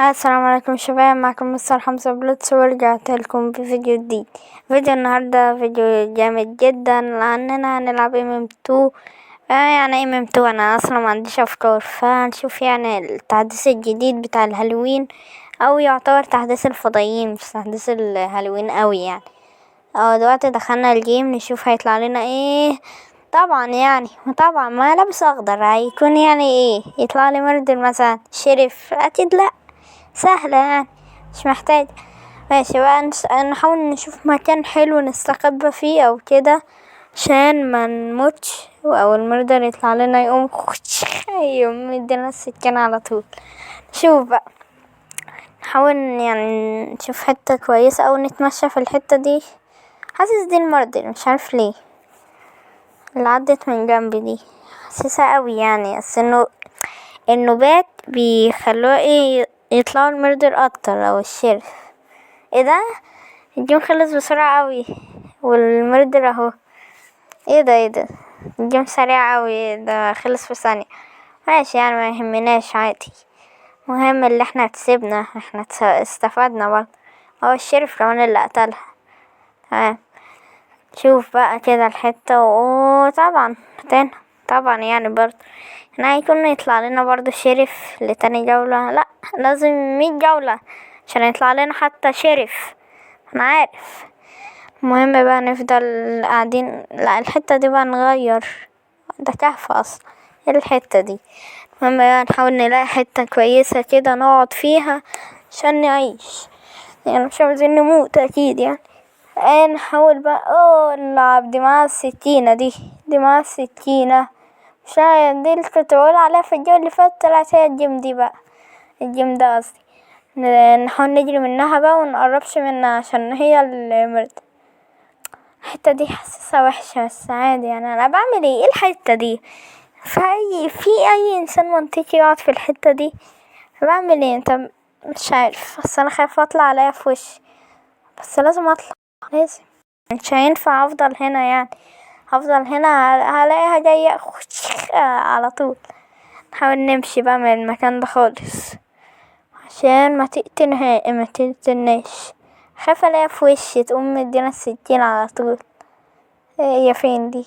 السلام عليكم شباب، معكم مستر حمزة بلوتس ورجعت لكم بفيديو جديد. فيديو النهاردة فيديو جامد جدا لأننا هنلعب MM2. يعني MM2 أنا أصلا ما عنديش أفكار، فهنشوف يعني التحديث الجديد بتاع الهالوين، أو يعتبر تحديث الفضائيين مش تحديث الهالوين أوي يعني. دلوقتي دخلنا الجيم نشوف هيطلع لنا ايه. طبعا ما لابس اخضر هيكون يعني ايه، يطلع لي مردل مثلا شريف اكيد لا، سهلة يعني مش محتاج. ماشي بقى نحاول نشوف مكان حلو نستخبى فيه او كده عشان ما نموتش، او المردل يطلع لنا يقوم مدينا السكينة على طول. شوف بقى نحاول يعني نشوف حتة كويسة او نتمشى في الحتة دي. حاسس دي المردل مش عارف ليه اللي عدت من جنبي دي، حاسسها قوي يعني، بس انه النوبات بيخلوه ايه يطلعوا المردل اكتر او الشرف. ايه ده، الجيم خلص بسرعة قوي والمردل اهو. ايه ده الجيم سريع قوي، ده خلص في ثانية. ماشي يعني ما يهمناش عادي، مهم اللي احنا كسبنا، احنا استفدنا برضه. هو الشرف كمان اللي قتلها. تمام، شوف بقى كده الحتة طبعا تاني طبعا يعني برضه احنا هيكون يطلع لنا برضه شرف لتاني جولة، لا لازم 100 جولة عشان يطلع لنا حتى شرف، انا عارف. المهم بقى نفضل قاعدين، لا الحتة دي بقى نغير، ده كهف اصلا. ايه الحتة دي؟ المهم بقى نحاول نلاقي حتة كويسة كده نقعد فيها عشان نعيش، يعني مش عاوزين نموت اكيد يعني. نحاول بقى نلعب دي مع السكينة، دي مع السكينة، مش دي اللي كنت بقول عليها في الجو اللي فات، طلعت هي الجيم دي بقى، الجيم ده قصدي. نحاول نجري منها بقى ونقربش منها عشان هي المرد. الحتة دي حاسسها وحشة بس عادي يعني، انا بعمل ايه الحتة دي؟ في اي انسان منطقي يقعد في الحتة دي؟ بعمل ايه انت؟ مش عارف، بس انا خايفة اطلع عليا في وشي، بس لازم اطلع، لازم، مش هينفع افضل هنا يعني. هفضل هنا هلاقيها جاية على طول. نحاول نمشي بقى من المكان ده خالص عشان ما تقتلناش. خايفة الاقيها في وشي تقوم مدينا السكين على طول. هي فين دي؟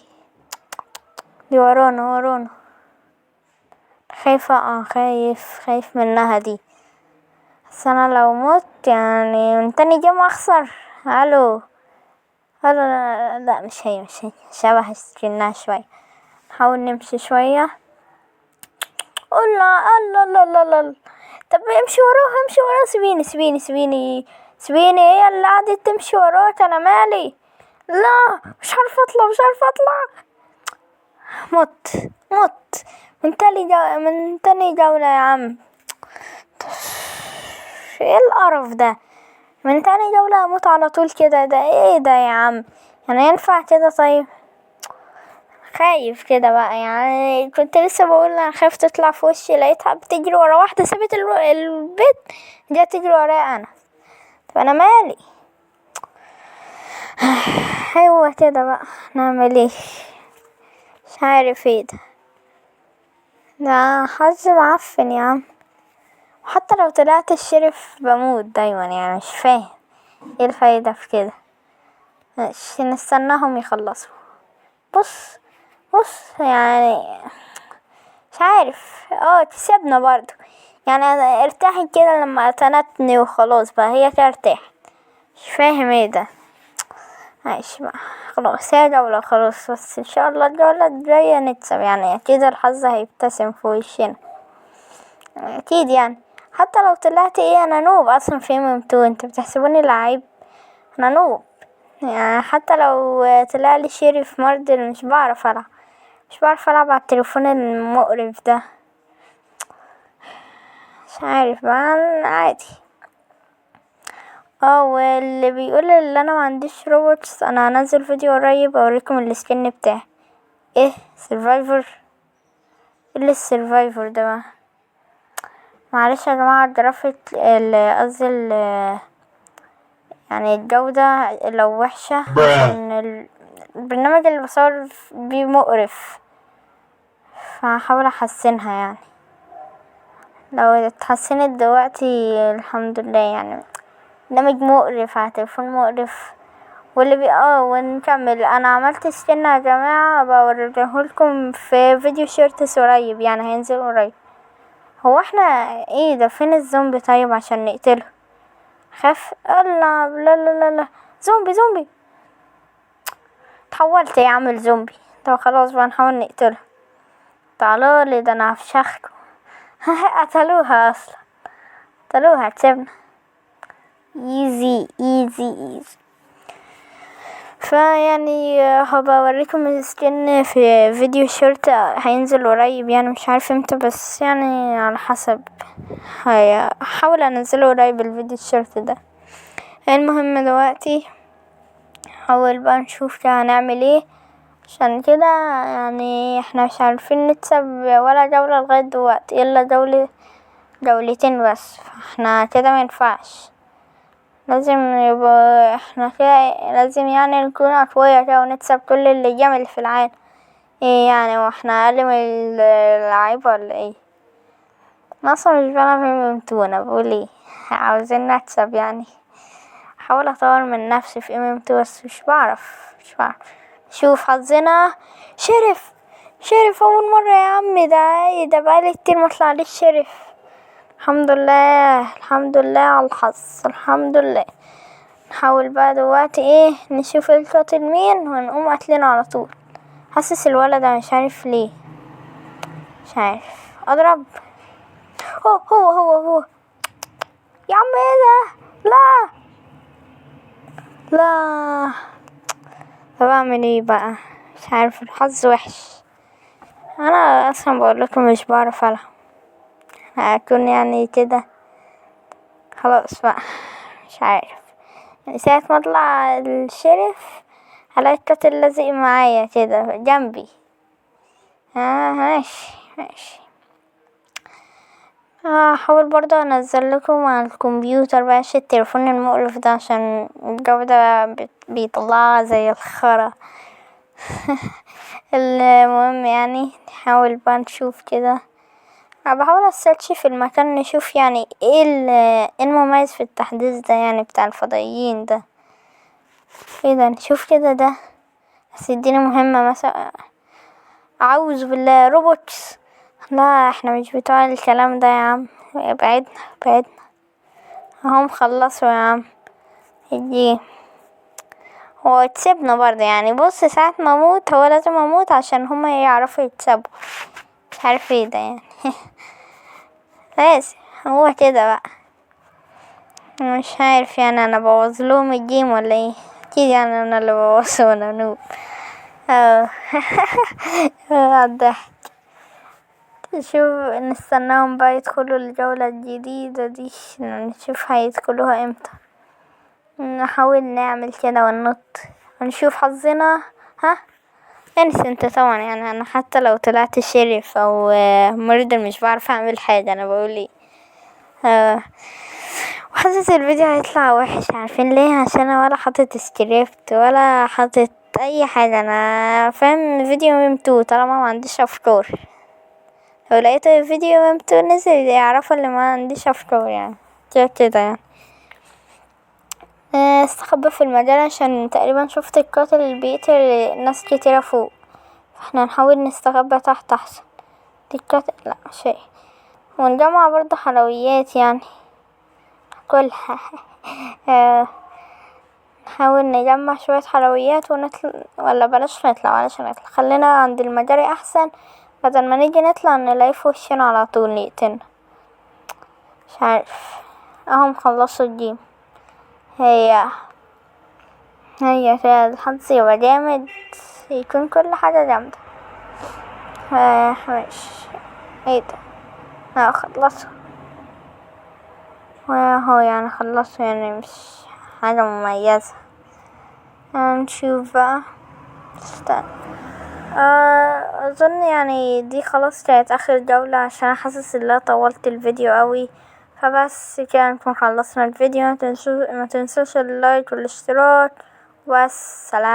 دي ورانا. خايفة خايف منها دي، بس انا لو مت يعني من تاني جيم اخسر. الو لا مش هي شبه السكينة شوية. نحاول نمشي شوية. الله. طب امشي وراه، سيبيني هي اللي قعدت تمشي وراك، انا مالي؟ لا مش عارفة اطلع. مت من تاني جولة يا عم. ايه القرف ده، من تاني جولة اموت على طول كده؟ ده ايه ده يا عم؟ يعني ينفع كده؟ طيب خايف كده بقى يعني، كنت لسه بقول انا خايف تطلع في وشي، لقيتها بتجري ورا واحدة سابت البيت جت تجري ورايا انا. طب انا مالي؟ ايوه كده بقى، نعمل ايه؟ مش عارف ايه ده حظ معفن يا عم. وحتى لو طلعت الشرف بموت دايما يعني، مش فاهم ايه الفايدة في كده. مش نستناهم يخلصوا؟ بص يعني مش عارف. كسبنا برضو يعني، ارتاحت كده لما قتلتني وخلاص بقى، هي كده ارتاحت. مش فاهم ايه ده. ماشي بقى خلاص، هي جولة خلاص، بس ان شاء الله الجولة الجاية نكسب يعني، اكيد الحظ هيبتسم في وشنا اكيد يعني. حتى لو طلعت انا نوب اصلا في MM2، انت بتحسبوني لعيب؟ انا نوب يعني. حتى لو طلع لي شريف مردل مش بعرف العب على التليفون المقرف ده. مش عارف بقى، عادي. واللي بيقول اللي انا ما عنديش روبوتس، انا هنزل فيديو قريب اوريكم السكن بتاعي. ايه سيرفايفر؟ اللي السيرفايفر ده بقى؟ معلش يا جماعة، الجرافيك قصدي يعني الجودة لو وحشة عشان البرنامج اللي بصور بيه مقرف، فهحاول احسنها يعني. لو اتحسنت دلوقتي الحمد لله يعني. برنامج مقرف على تليفون مقرف. واللي ونكمل. انا عملت سكن يا جماعة بوريهولكم في فيديو شيرتس قريب، يعني هينزل قريب. هو احنا ايه ده؟ فين الزومبي طيب عشان نقتله؟ خاف الله. لا لا لا لا، زومبي زومبي. تحولت يا عم زومبي. طب خلاص بقى نحاول نقتله. تعالوا لي، ده انا هفشخكم. قتلوها اصلا، قتلوها. كسبنا. ايزي ايزي ايزي. فيعني هبقى اوريكم السكن في فيديو شورت هينزل قريب، يعني مش عارف امتى، بس يعني على حسب. هحاول انزله قريب الفيديو الشورت ده. المهم دلوقتي حاول بقى نشوف هنعمل ايه عشان كده. يعني احنا مش عارفين نكسب ولا جولة لغاية دلوقتي الا جولتين بس. احنا كده مينفعش. لازم يبقى احنا كده، لازم يعني نكون اقوياء كده ونكسب كل اللجام اللي في العالم. ايه يعني واحنا اقل من اللعيبة ولا ايه؟ أنا اصلا مش بلعب MM2. بقول ايه؟ عاوزين نكسب يعني. احاول اطور من نفسي في MM2 بس مش بعرف. شوف حظنا. شرف اول مرة يا عم. ده بقالي كتير مطلعليش شرف. الحمد لله الحمد لله على الحظ. الحمد لله. نحاول بقى دلوقتي ايه، نشوف القاتل مين ونقوم قاتلينه على طول. حاسس الولد ده مش عارف ليه. مش عارف اضرب. هو يا عم ايه ده؟ لا لا. طب اعمل ايه بقى؟ مش عارف، الحظ وحش. انا اصلا بقول لكم مش بعرف العب. هكون يعني كده خلاص بقى. مش عارف يعني ساعة ما اطلع الشرف هلاقي القاتل لازق معايا كده جنبي. ماشي. هحاول برضه انزل لكم على الكمبيوتر بقى التليفون المقرف ده عشان الجودة بيطلعها زي الخرا. المهم يعني نحاول بقى نشوف كده. انا بحاول استكشف في المكان نشوف يعني ايه المميز في التحديث ده، يعني بتاع الفضائيين ده. ايه ده؟ نشوف كده ده. بس يديني مهمة مثلا. اعوذ بالله روبوتس. لا احنا مش بتوع الكلام ده يا عم. بعدنا. هم خلصوا يا عم. يجي هو تسيبنا برضه يعني. بص ساعة ما اموت هو لازم اموت عشان هما يعرفوا يتسابوا. مش عارف ايه ده يعني. لازم هو كده بقى. مش عارف يعني انا بوظلهم الجيم ولا ايه. اكيد يعني انا اللي بوظه وانا نوب. الضحك. شوف نستناهم بقى يدخلوا الجولة الجديدة دي، نشوف هيدخلوها امتى. نحاول نعمل كده وننط ونشوف حظنا. انت طبعا يعني انا حتى لو طلعت شريف او مريض مش بعرف اعمل حاجة. انا بقول ايه. وحاسس الفيديو هيطلع وحش. عارفين ليه؟ عشان انا ولا حاطط سكريبت ولا حاطط اي حاجة. انا فاهم فيديو MM2 طالما ما عنديش افكار. لو لقيت فيديو MM2 نزل يعرفوا اللي ما عنديش افكار يعني. كده يعني. استخبى في المجال عشان تقريبا شفت القاتل اللي بيقتل ناس كتيرة فوق. فاحنا نحاول نستخبى تحت احسن. دي القاتل لا شيء. ونجمع برضه حلويات يعني كلها. نحاول نجمع شوية حلويات ونطلع. ولا بلاش نطلع. خلينا عند المجاري احسن بدل ما نيجي نطلع نلاقي في وشنا على طول يقتلنا. مش عارف. اهم خلصوا الجيم. هي كده الحظ يبقى جامد. يكون كل حاجة جامدة. ماشي. ايه ده؟ خلصوا. وهو يعني خلصوا يعني مش حاجة مميزة. نشوف بقى. استنى. اظن يعني دي خلاص كانت اخر جولة عشان حاسس ان طولت الفيديو قوي. فبس كده نكون خلصنا الفيديو. ما تنسوش اللايك والاشتراك. والسلام.